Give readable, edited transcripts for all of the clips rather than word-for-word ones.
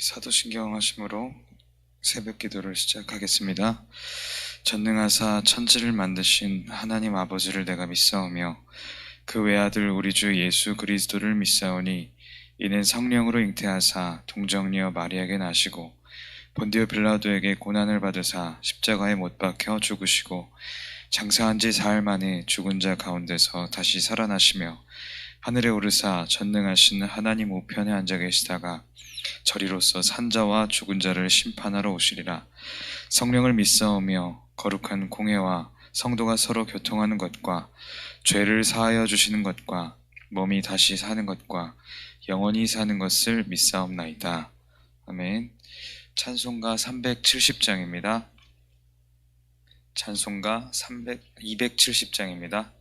사도신경 하심으로 새벽 기도를 시작하겠습니다. 전능하사 천지를 만드신 하나님 아버지를 내가 믿사오며 그 외아들 우리 주 예수 그리스도를 믿사오니 이는 성령으로 잉태하사 동정녀 마리아에게 나시고 본디오 빌라도에게 고난을 받으사 십자가에 못 박혀 죽으시고 장사한 지 사흘 만에 죽은 자 가운데서 다시 살아나시며 하늘에 오르사 전능하신 하나님 우편에 앉아 계시다가 저리로서 산자와 죽은 자를 심판하러 오시리라. 성령을 믿사오며 거룩한 공회와 성도가 서로 교통하는 것과 죄를 사하여 주시는 것과 몸이 다시 사는 것과 영원히 사는 것을 믿사옵나이다. 아멘. 찬송가 370장입니다. 찬송가 270장입니다.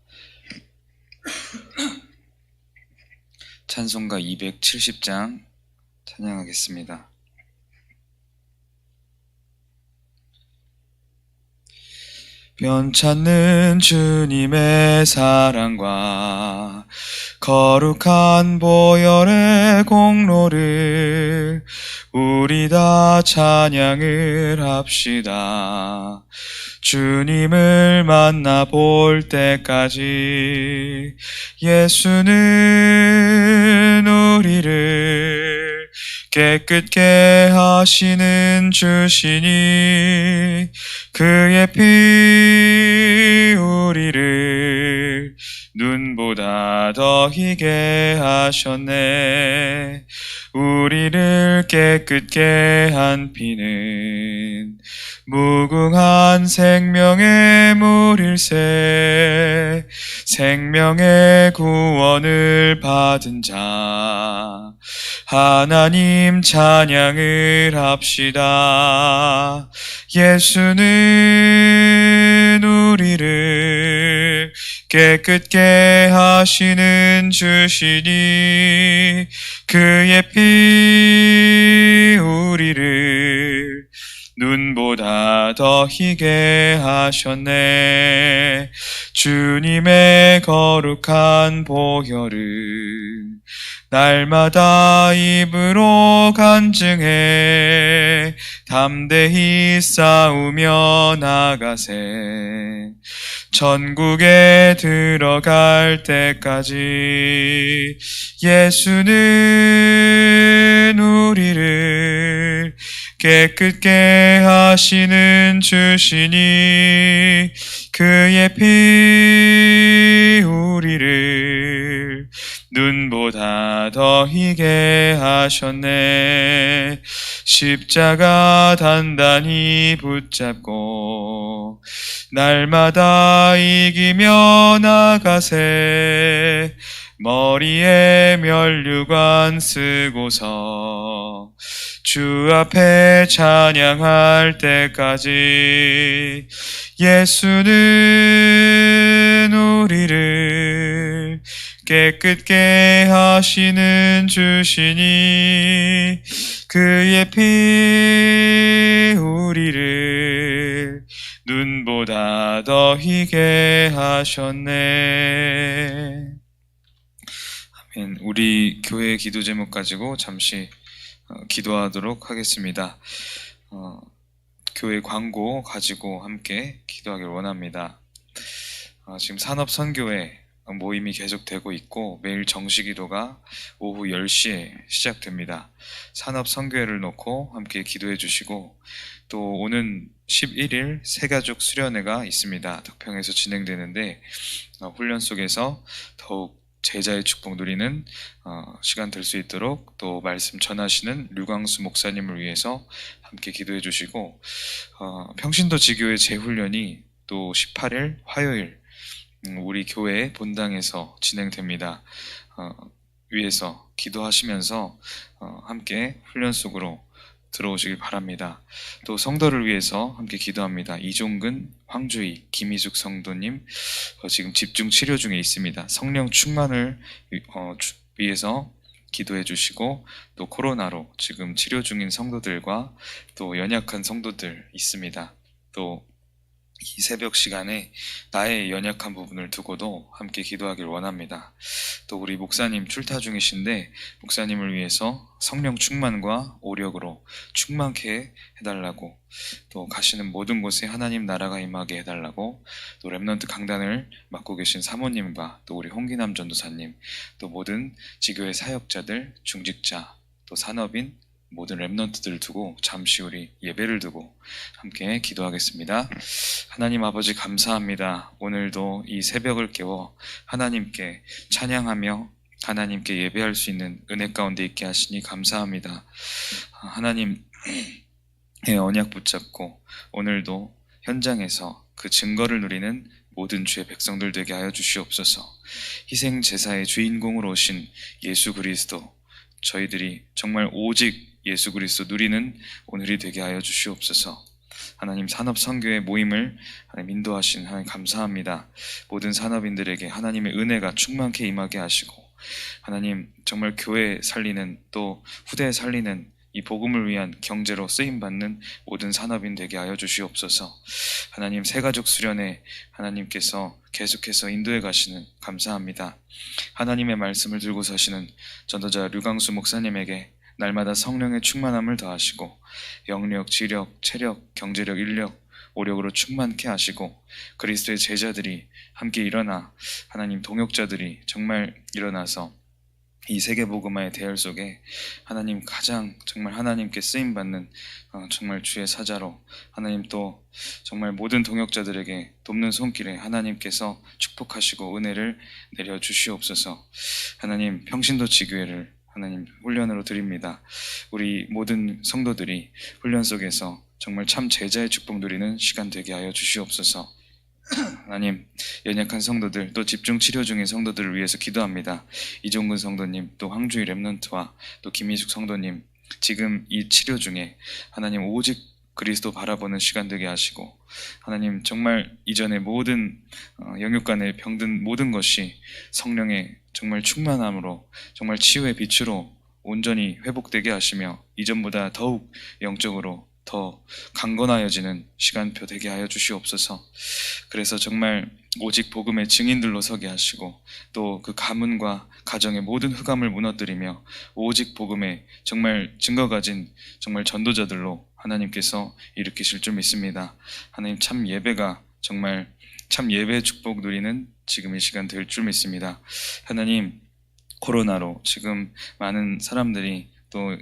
찬송가 270장 찬양하겠습니다. 변찮는 주님의 사랑과 거룩한 보혈의 공로를 우리 다 찬양을 합시다. 주님을 만나볼 때까지 예수는 우리를 깨끗게 하시는 주시니 그의 피 우리를 눈보다 더 희게 하셨네. 우리를 깨끗게 한 피는 무궁한 생명의 물일세. 생명의 구원을 받은 자 하나님 찬양을 합시다. 예수는 우리를 깨끗게 하시는 주시니 그의 피 우리를 눈보다 더 희게 하셨네. 주님의 거룩한 보혈을 날마다 입으로 간증해 담대히 싸우며 나가세. 천국에 들어갈 때까지 예수는 우리를 깨끗게 하시는 주시니 그의 피 우리를 눈보다 더 희게 하셨네. 십자가 단단히 붙잡고 날마다 이기며 나가세. 머리에 면류관 쓰고서 주 앞에 찬양할 때까지 예수는 우리를 깨끗게 하시는 주시니 그의 피 우리를 눈보다 더 희게 하셨네. 아멘. 우리 교회 기도 제목 가지고 잠시 기도하도록 하겠습니다. 교회 광고 가지고 함께 기도하길 원합니다. 지금 산업선교회 모임이 계속되고 있고 매일 정시기도가 오후 10시에 시작됩니다. 산업선교회를 놓고 함께 기도해 주시고 또 오는 11일 새가족 수련회가 있습니다. 덕평에서 진행되는데 훈련 속에서 더욱 제자의 축복 누리는 시간 될 수 있도록 또 말씀 전하시는 류광수 목사님을 위해서 함께 기도해 주시고 평신도 지교회 재훈련이 또 18일 화요일 우리 교회 본당에서 진행됩니다. 위해서 기도하시면서 함께 훈련 속으로 들어오시길 바랍니다. 또 성도를 위해서 함께 기도합니다. 이종근, 황주희, 김희숙 성도님 지금 집중 치료 중에 있습니다. 성령 충만을 위해서 기도해 주시고 또 코로나로 지금 치료 중인 성도들과 또 연약한 성도들 있습니다. 또 이 새벽 시간에 나의 연약한 부분을 두고도 함께 기도하길 원합니다. 또 우리 목사님 출타 중이신데 목사님을 위해서 성령 충만과 오력으로 충만케 해달라고, 또 가시는 모든 곳에 하나님 나라가 임하게 해달라고, 또 렘넌트 강단을 맡고 계신 사모님과 또 우리 홍기남 전도사님, 또 모든 지교회 사역자들, 중직자, 또 산업인, 모든 렘넌트들을 두고 잠시 우리 예배를 두고 함께 기도하겠습니다. 하나님 아버지 감사합니다. 오늘도 이 새벽을 깨워 하나님께 찬양하며 하나님께 예배할 수 있는 은혜 가운데 있게 하시니 감사합니다. 하나님의 언약 붙잡고 오늘도 현장에서 그 증거를 누리는 모든 주의 백성들 되게 하여 주시옵소서. 희생 제사의 주인공으로 오신 예수 그리스도, 저희들이 정말 오직 예수 그리스도 누리는 오늘이 되게 하여 주시옵소서. 하나님 산업 선교의 모임을 하나님 인도하신 하나님 감사합니다. 모든 산업인들에게 하나님의 은혜가 충만케 임하게 하시고, 하나님 정말 교회 살리는 또 후대 살리는 이 복음을 위한 경제로 쓰임받는 모든 산업인 되게 하여 주시옵소서. 하나님 새가족 수련회 하나님께서 계속해서 인도해 가시는 감사합니다. 하나님의 말씀을 들고 서시는 전도자 류강수 목사님에게 날마다 성령의 충만함을 더하시고 영력, 지력, 체력, 경제력, 인력, 오력으로 충만케 하시고 그리스도의 제자들이 함께 일어나 하나님 동역자들이 정말 일어나서 이 세계복음화의 대열 속에 하나님 가장 정말 하나님께 쓰임받는 정말 주의 사자로 하나님 또 정말 모든 동역자들에게 돕는 손길에 하나님께서 축복하시고 은혜를 내려주시옵소서. 하나님 평신도 지교회를 하나님 훈련으로 드립니다. 우리 모든 성도들이 훈련 속에서 정말 참 제자의 축복 누리는 시간 되게 하여 주시옵소서. 하나님 연약한 성도들 또 집중 치료 중인 성도들을 위해서 기도합니다. 이종근 성도님 또 황주희 렘넌트와 또 김희숙 성도님 지금 이 치료 중에 하나님 오직 그리스도 바라보는 시간 되게 하시고 하나님 정말 이전의 모든 영육간의 병든 모든 것이 성령의 정말 충만함으로 정말 치유의 빛으로 온전히 회복되게 하시며 이전보다 더욱 영적으로 더 강건하여지는 시간표 되게 하여 주시옵소서. 그래서 정말 오직 복음의 증인들로 서게 하시고 또 그 가문과 가정의 모든 흑암을 무너뜨리며 오직 복음의 정말 증거 가진 정말 전도자들로 하나님께서 일으키실 줄 믿습니다. 하나님 참 예배가 정말 참 예배의 축복 누리는 지금 이 시간 될 줄 믿습니다. 하나님 코로나로 지금 많은 사람들이 또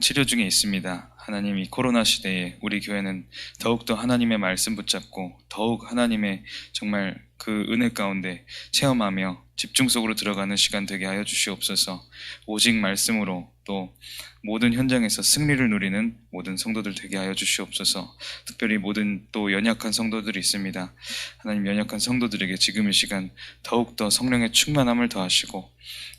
치료 중에 있습니다. 하나님 이 코로나 시대에 우리 교회는 더욱더 하나님의 말씀 붙잡고 더욱 하나님의 정말 그 은혜 가운데 체험하며 집중 속으로 들어가는 시간 되게 하여 주시옵소서. 오직 말씀으로 또 모든 현장에서 승리를 누리는 모든 성도들 되게 하여 주시옵소서. 특별히 모든 또 연약한 성도들이 있습니다. 하나님 연약한 성도들에게 지금 이 시간 더욱더 성령의 충만함을 더하시고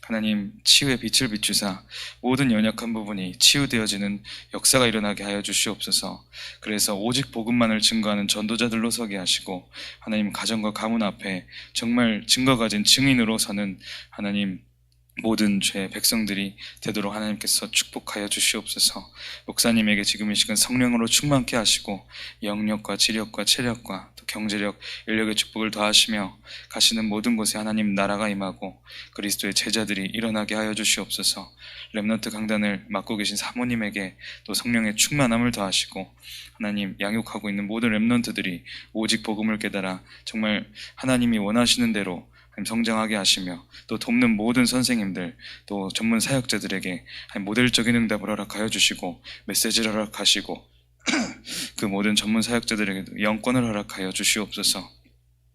하나님 치유의 빛을 비추사 모든 연약한 부분이 치유되어지는 역사가 일어나게 하여 주시옵소서. 그래서 오직 복음만을 증거하는 전도자들로 서게 하시고 하나님 가정과 가문 앞에 정말 증거 가진 증인으로 서는 하나님 모든 죄 백성들이 되도록 하나님께서 축복하여 주시옵소서. 목사님에게 지금 이 시간 성령으로 충만케 하시고 영력과 지력과 체력과 또 경제력, 인력의 축복을 더하시며 가시는 모든 곳에 하나님 나라가 임하고 그리스도의 제자들이 일어나게 하여 주시옵소서. 렘넌트 강단을 맡고 계신 사모님에게 또 성령의 충만함을 더하시고 하나님 양육하고 있는 모든 렘넌트들이 오직 복음을 깨달아 정말 하나님이 원하시는 대로 성장하게 하시며 또 돕는 모든 선생님들 또 전문 사역자들에게 모델적인 응답을 허락하여 주시고 메시지를 허락하시고 그 모든 전문 사역자들에게도 영권을 허락하여 주시옵소서.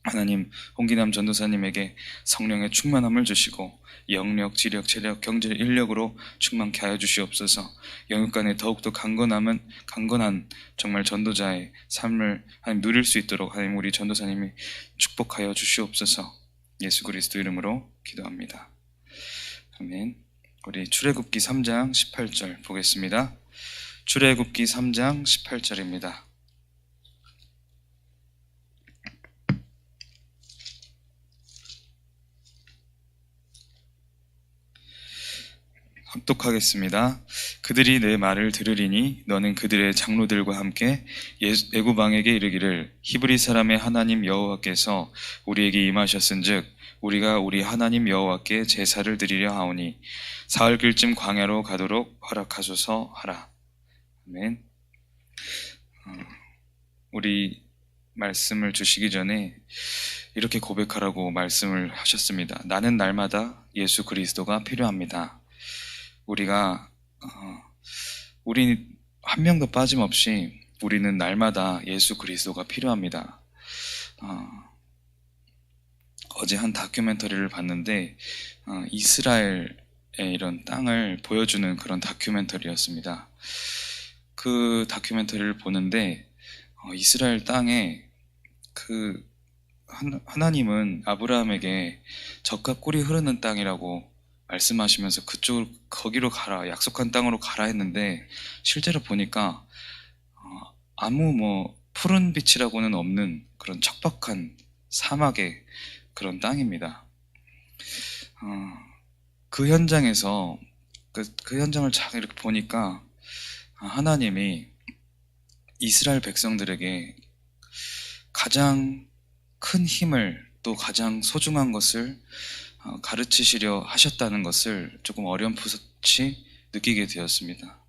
하나님 홍기남 전도사님에게 성령의 충만함을 주시고 영력, 지력, 체력, 경제, 인력으로 충만케 하여 주시옵소서. 영육간에 더욱더 강건한 정말 전도자의 삶을 하나님 누릴 수 있도록 하나님 우리 전도사님이 축복하여 주시옵소서. 예수 그리스도 이름으로 기도합니다. 아멘. 우리 출애굽기 3장 18절 보겠습니다. 출애굽기 3장 18절입니다. 합독하겠습니다. 그들이 내 말을 들으리니 너는 그들의 장로들과 함께 애굽 왕에게 이르기를 히브리 사람의 하나님 여호와께서 우리에게 임하셨은즉 우리가 우리 하나님 여호와께 제사를 드리려 하오니 사흘길쯤 광야로 가도록 허락하소서 하라. 아멘. 우리 말씀을 주시기 전에 이렇게 고백하라고 말씀을 하셨습니다. 나는 날마다 예수 그리스도가 필요합니다. 우리 한 명도 빠짐없이 우리는 날마다 예수 그리스도가 필요합니다. 어제 한 다큐멘터리를 봤는데 이스라엘의 이런 땅을 보여주는 그런 다큐멘터리였습니다. 그 다큐멘터리를 보는데 이스라엘 땅에 하나님은 아브라함에게 젖과 꿀이 흐르는 땅이라고 말씀하시면서 거기로 가라, 약속한 땅으로 가라 했는데 실제로 보니까 아무 푸른 빛이라고는 없는 그런 척박한 사막의 그런 땅입니다. 그 현장에서 그 현장을 잘 이렇게 보니까 하나님이 이스라엘 백성들에게 가장 큰 힘을 또 가장 소중한 것을 가르치시려 하셨다는 것을 조금 어렴풋이 느끼게 되었습니다.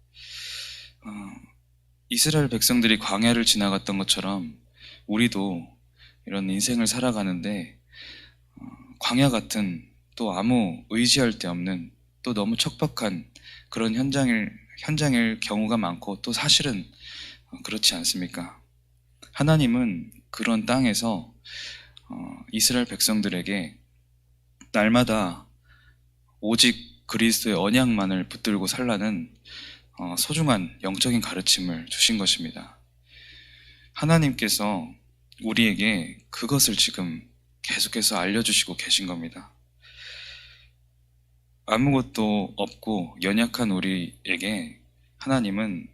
이스라엘 백성들이 광야를 지나갔던 것처럼 우리도 이런 인생을 살아가는데 광야 같은 또 아무 의지할 데 없는 또 너무 척박한 그런 현장일 경우가 많고 또 사실은 그렇지 않습니까? 하나님은 그런 땅에서 이스라엘 백성들에게 날마다 오직 그리스도의 언약만을 붙들고 살라는 소중한 영적인 가르침을 주신 것입니다. 하나님께서 우리에게 그것을 지금 계속해서 알려주시고 계신 겁니다. 아무것도 없고 연약한 우리에게 하나님은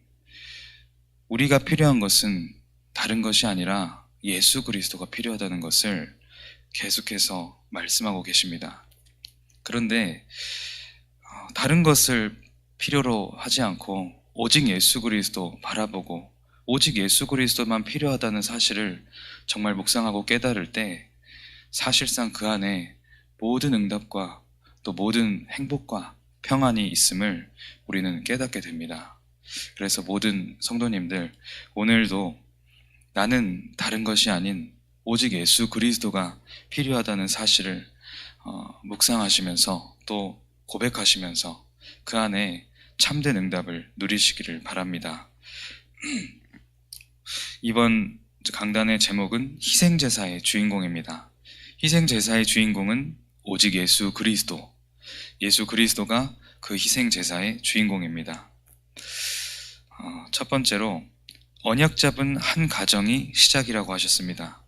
우리가 필요한 것은 다른 것이 아니라 예수 그리스도가 필요하다는 것을 계속해서 말씀하고 계십니다. 그런데 다른 것을 필요로 하지 않고 오직 예수 그리스도 바라보고 오직 예수 그리스도만 필요하다는 사실을 정말 묵상하고 깨달을 때 사실상 그 안에 모든 응답과 또 모든 행복과 평안이 있음을 우리는 깨닫게 됩니다. 그래서 모든 성도님들, 오늘도 나는 다른 것이 아닌 오직 예수 그리스도가 필요하다는 사실을 묵상하시면서 또 고백하시면서 그 안에 참된 응답을 누리시기를 바랍니다. 이번 강단의 제목은 희생제사의 주인공입니다. 희생제사의 주인공은 오직 예수 그리스도, 예수 그리스도가 그 희생제사의 주인공입니다. 첫 번째로 언약 잡은 한 가정이 시작이라고 하셨습니다.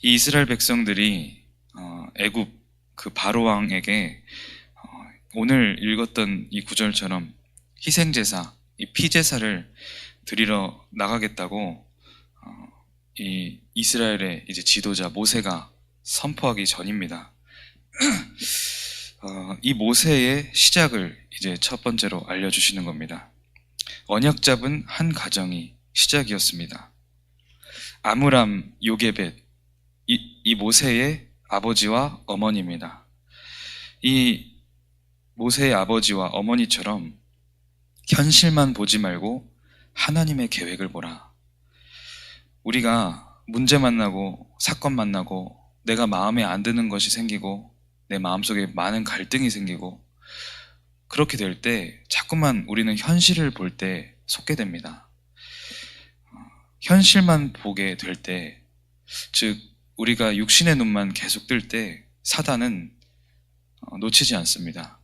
이 이스라엘 백성들이 애굽 그 바로 왕에게 오늘 읽었던 이 구절처럼 희생제사, 이 피제사를 드리러 나가겠다고 이 이스라엘의 이제 지도자 모세가 선포하기 전입니다. 이 모세의 시작을 이제 첫 번째로 알려주시는 겁니다. 언약 잡은 한 가정이 시작이었습니다. 아므람, 요게벳, 이 모세의 아버지와 어머니입니다. 이 모세의 아버지와 어머니처럼 현실만 보지 말고 하나님의 계획을 보라. 우리가 문제 만나고 사건 만나고 내가 마음에 안 드는 것이 생기고 내 마음속에 많은 갈등이 생기고 그렇게 될 때 자꾸만 우리는 현실을 볼 때 속게 됩니다. 현실만 보게 될 때, 즉 우리가 육신의 눈만 계속 뜰 때 사단은 놓치지 않습니다.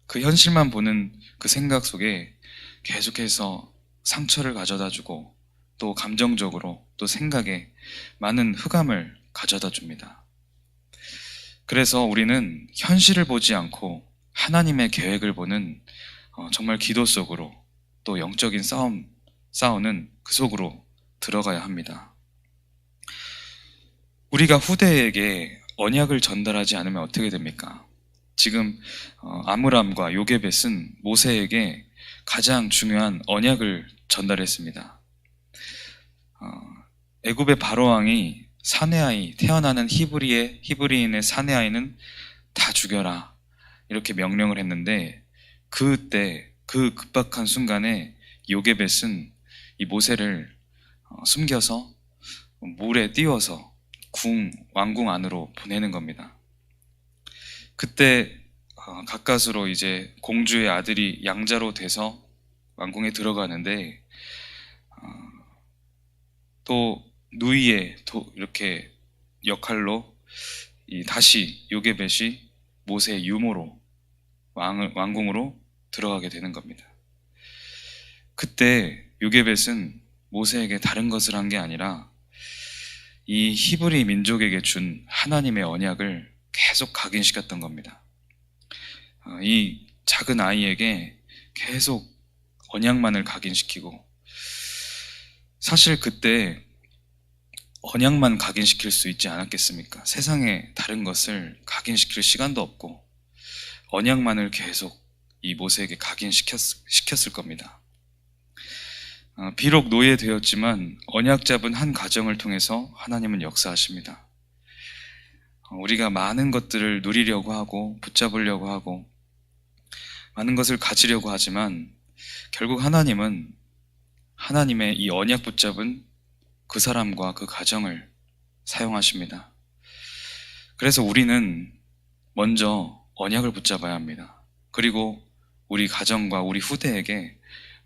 그 현실만 보는 그 생각 속에 계속해서 상처를 가져다 주고 또 감정적으로 또 생각에 많은 흑암을 가져다 줍니다. 그래서 우리는 현실을 보지 않고 하나님의 계획을 보는 정말 기도 속으로 또 영적인 싸우는 그 속으로 들어가야 합니다. 우리가 후대에게 언약을 전달하지 않으면 어떻게 됩니까? 지금 아므람과 요게벳은 모세에게 가장 중요한 언약을 전달했습니다. 애굽의 바로왕이 사내아이, 태어나는 히브리인의 사내아이는 다 죽여라, 이렇게 명령을 했는데, 그때 그 급박한 순간에 요게벳은 이 모세를 숨겨서 물에 띄워서 왕궁 안으로 보내는 겁니다. 그때 가까스로 이제 공주의 아들이 양자로 돼서 왕궁에 들어가는데, 또 누이의 이렇게 역할로 다시 요게벳이 모세의 유모로 왕궁으로 들어가게 되는 겁니다. 그때 요게벳은 모세에게 다른 것을 한 게 아니라 이 히브리 민족에게 준 하나님의 언약을 계속 각인시켰던 겁니다. 이 작은 아이에게 계속 언약만을 각인시키고, 사실 그때 언약만 각인시킬 수 있지 않았겠습니까? 세상에 다른 것을 각인시킬 시간도 없고 언약만을 계속 이 모세에게 각인시켰을 겁니다. 비록 노예되었지만 언약 잡은 한 가정을 통해서 하나님은 역사하십니다. 우리가 많은 것들을 누리려고 하고 붙잡으려고 하고 많은 것을 가지려고 하지만 결국 하나님은 하나님의 이 언약 붙잡은 그 사람과 그 가정을 사용하십니다. 그래서 우리는 먼저 언약을 붙잡아야 합니다. 그리고 우리 가정과 우리 후대에게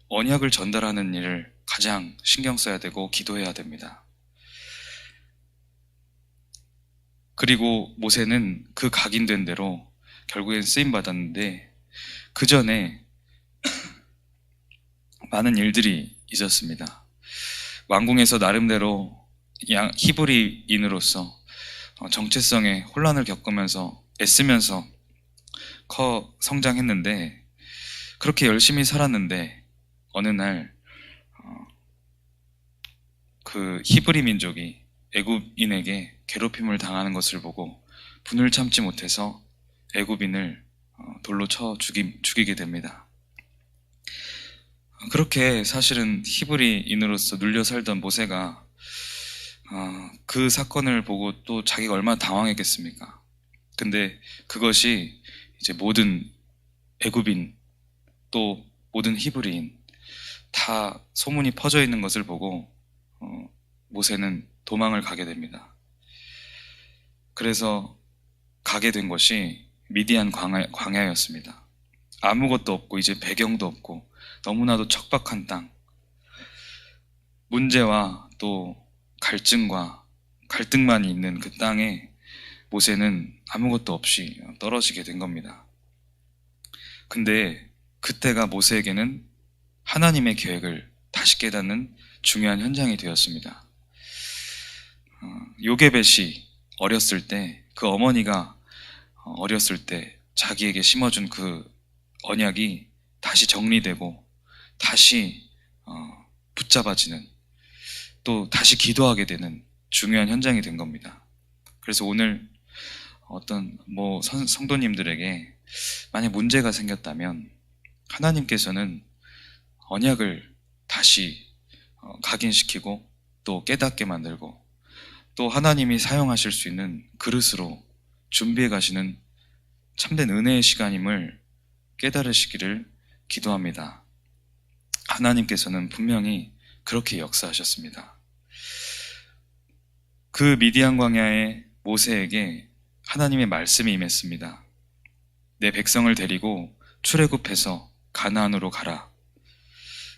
언약을 전달하는 일을 가장 신경 써야 되고 기도해야 됩니다. 그리고 모세는 그 각인된 대로 결국엔 쓰임받았는데, 그 전에 많은 일들이 있었습니다. 왕궁에서 나름대로 히브리인으로서 정체성의 혼란을 겪으면서 애쓰면서 성장했는데, 그렇게 열심히 살았는데 어느 날 그 히브리 민족이 애굽인에게 괴롭힘을 당하는 것을 보고 분을 참지 못해서 애굽인을 돌로 쳐 죽이게 됩니다. 그렇게 사실은 히브리인으로서 눌려 살던 모세가 그 사건을 보고 또 자기가 얼마나 당황했겠습니까? 근데 그것이 이제 모든 애굽인 또 모든 히브리인 다 소문이 퍼져 있는 것을 보고 모세는 도망을 가게 됩니다. 그래서 가게 된 것이 미디안 광야였습니다. 아무것도 없고 이제 배경도 없고 너무나도 척박한 땅, 문제와 또 갈등만 있는 그 땅에 모세는 아무것도 없이 떨어지게 된 겁니다. 근데 그때가 모세에게는 하나님의 계획을 다시 깨닫는 중요한 현장이 되었습니다. 요게벳이 어렸을 때, 그 어머니가 어렸을 때 자기에게 심어준 그 언약이 다시 정리되고 다시 붙잡아지는, 또 다시 기도하게 되는 중요한 현장이 된 겁니다. 그래서 오늘 어떤 성도님들에게 만약 문제가 생겼다면 하나님께서는 언약을 다시 각인시키고 또 깨닫게 만들고 또 하나님이 사용하실 수 있는 그릇으로 준비해 가시는 참된 은혜의 시간임을 깨달으시기를 기도합니다. 하나님께서는 분명히 그렇게 역사하셨습니다. 그 미디안 광야의 모세에게 하나님의 말씀이 임했습니다. 내 백성을 데리고 출애굽해서 가나안으로 가라.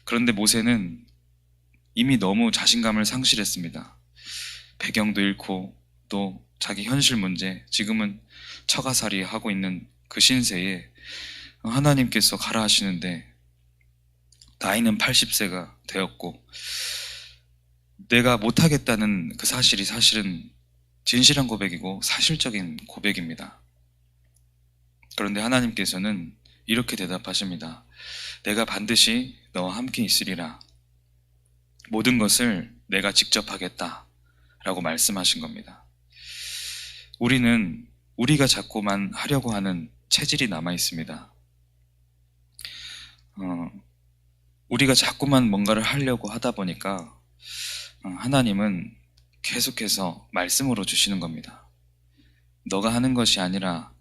그런데 모세는 이미 너무 자신감을 상실했습니다. 배경도 잃고 또 자기 현실 문제, 지금은 처가살이 하고 있는 그 신세에 하나님께서 가라 하시는데 나이는 80세가 되었고 내가 못하겠다는 그 사실이 사실은 진실한 고백이고 사실적인 고백입니다. 그런데 하나님께서는 이렇게 대답하십니다. 내가 반드시 너와 함께 있으리라. 모든 것을 내가 직접 하겠다 라고 말씀하신 겁니다. 우리는 우리가 자꾸만 하려고 하는 체질이 남아 있습니다. 우리가 자꾸만 뭔가를 하려고 하다 보니까 하나님은 계속해서 말씀으로 주시는 겁니다. 너가 하는 것이 아니라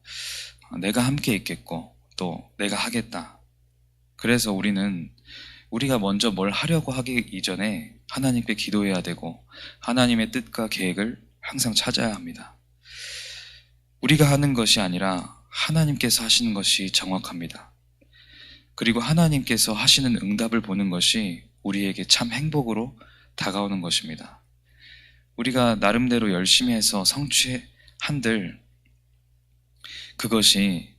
내가 함께 있겠고 또 내가 하겠다. 그래서 우리가 먼저 뭘 하려고 하기 이전에 하나님께 기도해야 되고 하나님의 뜻과 계획을 항상 찾아야 합니다. 우리가 하는 것이 아니라 하나님께서 하시는 것이 정확합니다. 그리고 하나님께서 하시는 응답을 보는 것이 우리에게 참 행복으로 다가오는 것입니다. 우리가 나름대로 열심히 해서 성취한들 그것이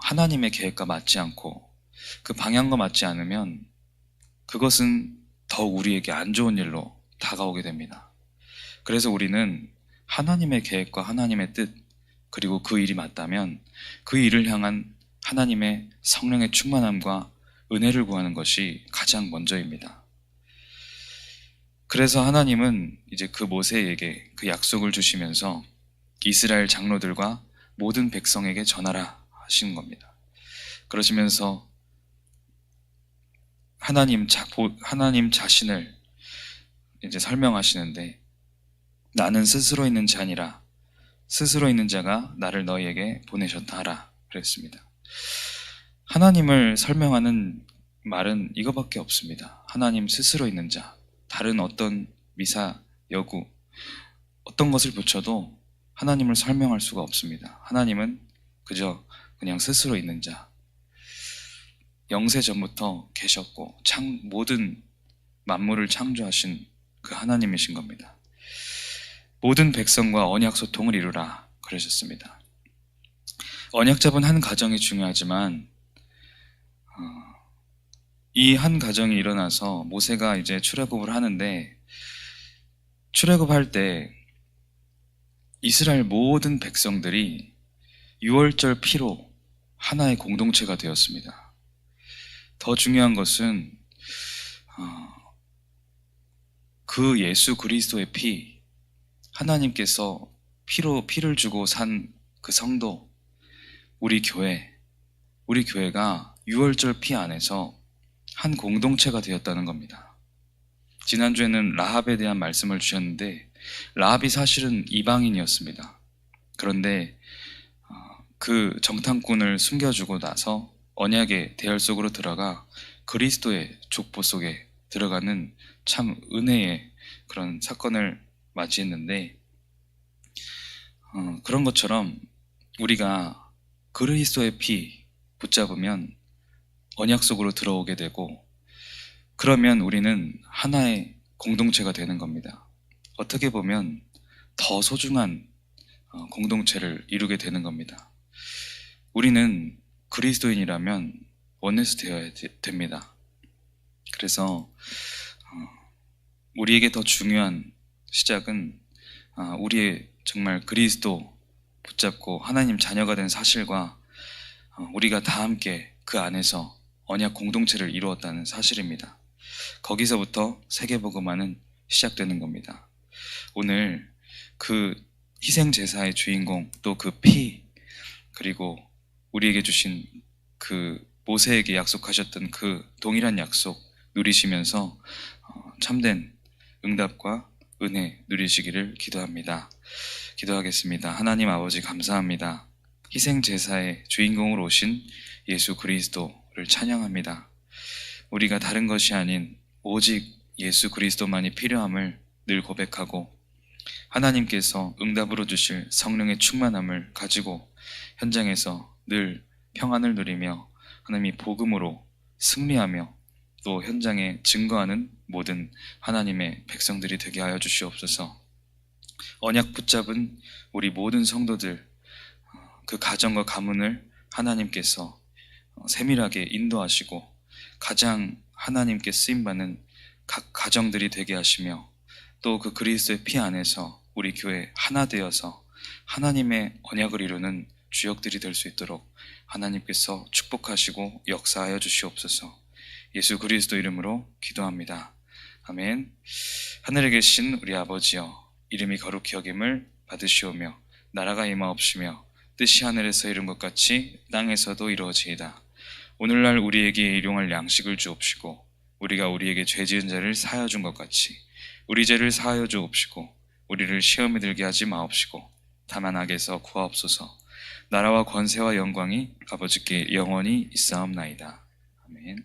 하나님의 계획과 맞지 않고 그 방향과 맞지 않으면 그것은 더욱 우리에게 안 좋은 일로 다가오게 됩니다. 그래서 우리는 하나님의 계획과 하나님의 뜻 그리고 그 일이 맞다면 그 일을 향한 하나님의 성령의 충만함과 은혜를 구하는 것이 가장 먼저입니다. 그래서 하나님은 이제 그 모세에게 그 약속을 주시면서 이스라엘 장로들과 모든 백성에게 전하라 하시는 겁니다. 그러시면서 하나님 자신을 이제 설명하시는데 나는 스스로 있는 자니라 스스로 있는 자가 나를 너희에게 보내셨다 하라 그랬습니다. 하나님을 설명하는 말은 이거밖에 없습니다. 하나님 스스로 있는 자, 다른 어떤 미사, 여구, 어떤 것을 붙여도 하나님을 설명할 수가 없습니다. 하나님은 그냥 스스로 있는 자, 영세 전부터 계셨고 모든 만물을 창조하신 그 하나님이신 겁니다. 모든 백성과 언약 소통을 이루라 그러셨습니다. 언약 잡은 한 가정이 중요하지만 이 한 가정이 일어나서 모세가 이제 출애굽을 하는데 출애굽할 때 이스라엘 모든 백성들이 유월절 피로 하나의 공동체가 되었습니다. 더 중요한 것은 그 예수 그리스도의 피, 하나님께서 피를 주고 산 그 성도, 우리 교회가 유월절 피 안에서 한 공동체가 되었다는 겁니다. 지난주에는 라합에 대한 말씀을 주셨는데 라합이 사실은 이방인이었습니다. 그런데 그 정탐꾼을 숨겨주고 나서 언약의 대열 속으로 들어가 그리스도의 족보 속에 들어가는 참 은혜의 그런 사건을 맞이했는데 그런 것처럼 우리가 그리스도의 피 붙잡으면 언약 속으로 들어오게 되고 그러면 우리는 하나의 공동체가 되는 겁니다. 어떻게 보면 더 소중한 공동체를 이루게 되는 겁니다. 우리는 그리스도인이라면 원내스 되어야 됩니다. 그래서 우리에게 더 중요한 시작은 우리의 정말 그리스도 붙잡고 하나님 자녀가 된 사실과 우리가 다 함께 그 안에서 언약 공동체를 이루었다는 사실입니다. 거기서부터 세계복음화는 시작되는 겁니다. 오늘 그 희생제사의 주인공 또 그 피 그리고 우리에게 주신 그 모세에게 약속하셨던 그 동일한 약속 누리시면서 참된 응답과 은혜 누리시기를 기도합니다. 기도하겠습니다. 하나님 아버지 감사합니다. 희생제사의 주인공으로 오신 예수 그리스도를 찬양합니다. 우리가 다른 것이 아닌 오직 예수 그리스도만이 필요함을 늘 고백하고 하나님께서 응답으로 주실 성령의 충만함을 가지고 현장에서 늘 평안을 누리며 하나님이 복음으로 승리하며 또 현장에 증거하는 모든 하나님의 백성들이 되게 하여 주시옵소서. 언약 붙잡은 우리 모든 성도들 그 가정과 가문을 하나님께서 세밀하게 인도하시고 가장 하나님께 쓰임받는 각 가정들이 되게 하시며 또 그 그리스도의 피 안에서 우리 교회 하나 되어서 하나님의 언약을 이루는 주역들이 될 수 있도록 하나님께서 축복하시고 역사하여 주시옵소서. 예수 그리스도 이름으로 기도합니다. 아멘. 하늘에 계신 우리 아버지여 이름이 거룩히 여김을 받으시오며 나라가 임하옵시며 뜻이 하늘에서 이룬 것 같이 땅에서도 이루어지이다. 오늘날 우리에게 일용할 양식을 주옵시고 우리가 우리에게 죄 지은 자를 사하여 준 것 같이 우리 죄를 사하여 주옵시고 우리를 시험에 들게 하지 마옵시고 다만 악에서 구하옵소서. 나라와 권세와 영광이 아버지께 영원히 있사옵나이다. 아멘.